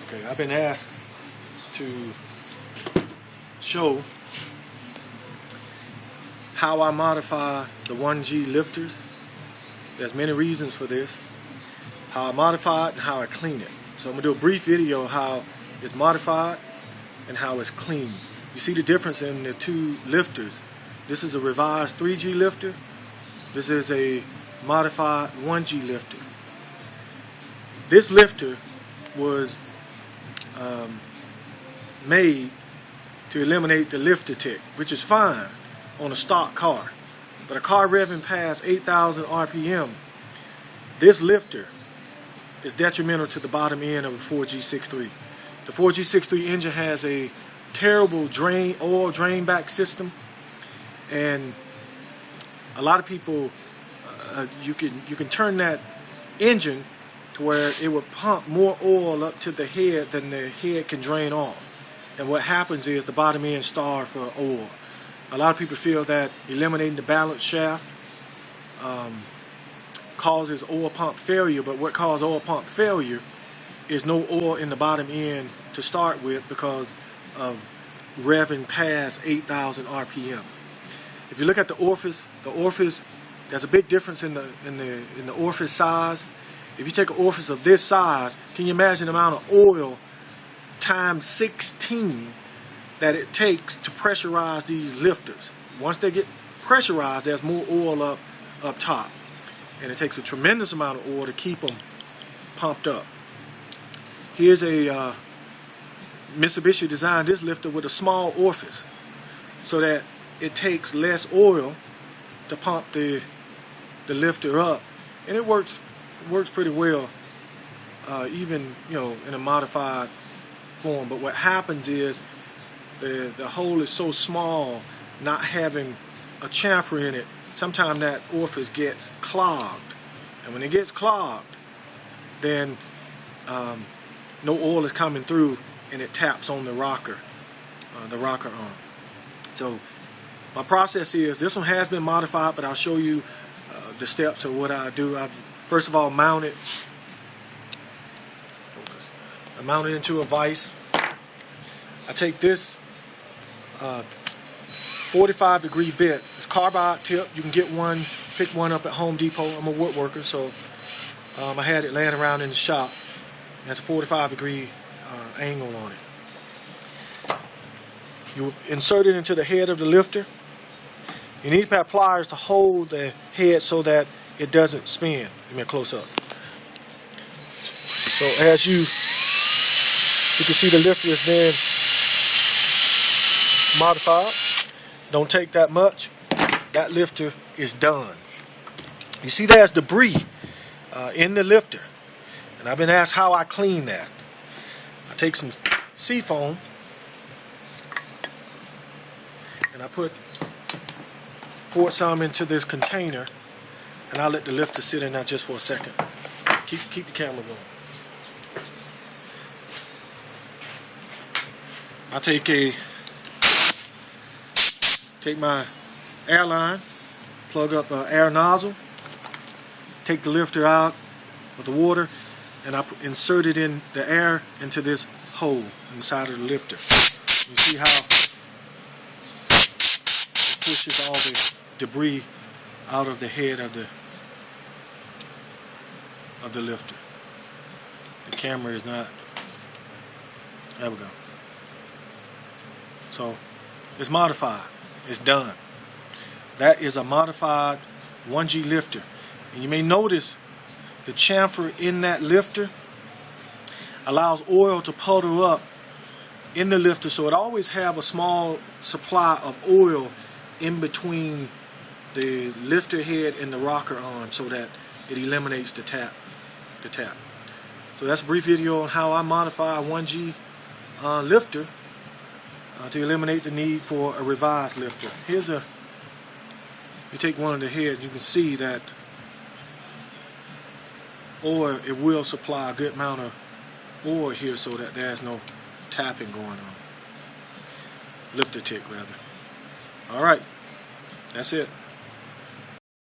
Okay, I've been asked to show how I modify the 1G lifters. There's many reasons for this. How I modify it and how I clean it. So I'm going to do a brief video of how it's modified and how it's cleaned. You see the difference in the two lifters. This is a revised 3G lifter. This is a modified 1G lifter. This lifter was made to eliminate the lifter tick, which is fine on a stock car. But a car revving past 8,000 RPM, this lifter is detrimental to the bottom end of a 4G63. The 4G63 engine has a terrible oil drain back system, and a lot of people, you can turn that engine to where it would pump more oil up to the head than the head can drain off. And what happens is the bottom end starves for oil. A lot of people feel that eliminating the balance shaft causes oil pump failure, but what causes oil pump failure is no oil in the bottom end to start with because of revving past 8,000 RPM. If you look at the orifice, there's a big difference in the orifice size. If you take an orifice of this size, can you imagine the amount of oil times 16 that it takes to pressurize these lifters? Once they get pressurized, there's more oil up top, and it takes a tremendous amount of oil to keep them pumped up. Here's a Mitsubishi designed this lifter with a small orifice so that it takes less oil to pump the lifter up, and it works pretty well, even in a modified form. But what happens is the hole is so small, not having a chamfer in it, sometimes that orifice gets clogged, and when it gets clogged, then no oil is coming through, and it taps on the rocker arm. So my process is, this one has been modified, but I'll show you the steps of what I do. I first of all mount it. I mount it into a vise. I take this 45-degree bit. It's carbide tip. You can get one, pick one up at Home Depot. I'm a woodworker, so I had it laying around in the shop. It has a 45-degree angle on it. You insert it into the head of the lifter. You need to have pliers to hold the head so that it doesn't spin. Give me a close-up. So as you can see, the lifter is then modified. Don't take that much. That lifter is done. You see there's debris in the lifter, and I've been asked how I clean that. I take some seafoam and I pour some into this container, and I'll let the lifter sit in that just for a second. Keep the camera going. I take my air line, plug up an air nozzle, take the lifter out of the water, and I insert it in the air into this hole inside of the lifter. You see how it pushes all the debris out of the head of the lifter. The camera is not. There we go. So it's modified. It's done. That is a modified 1G lifter. And you may notice the chamfer in that lifter allows oil to puddle up in the lifter, so it always have a small supply of oil in between the lifter head and the rocker arm so that it eliminates the tap. So that's a brief video on how I modify a 1G lifter to eliminate the need for a revised lifter. You take one of the heads, you can see that oil, it will supply a good amount of oil here so that there's no tapping going on. Lifter tick rather. Alright, that's it.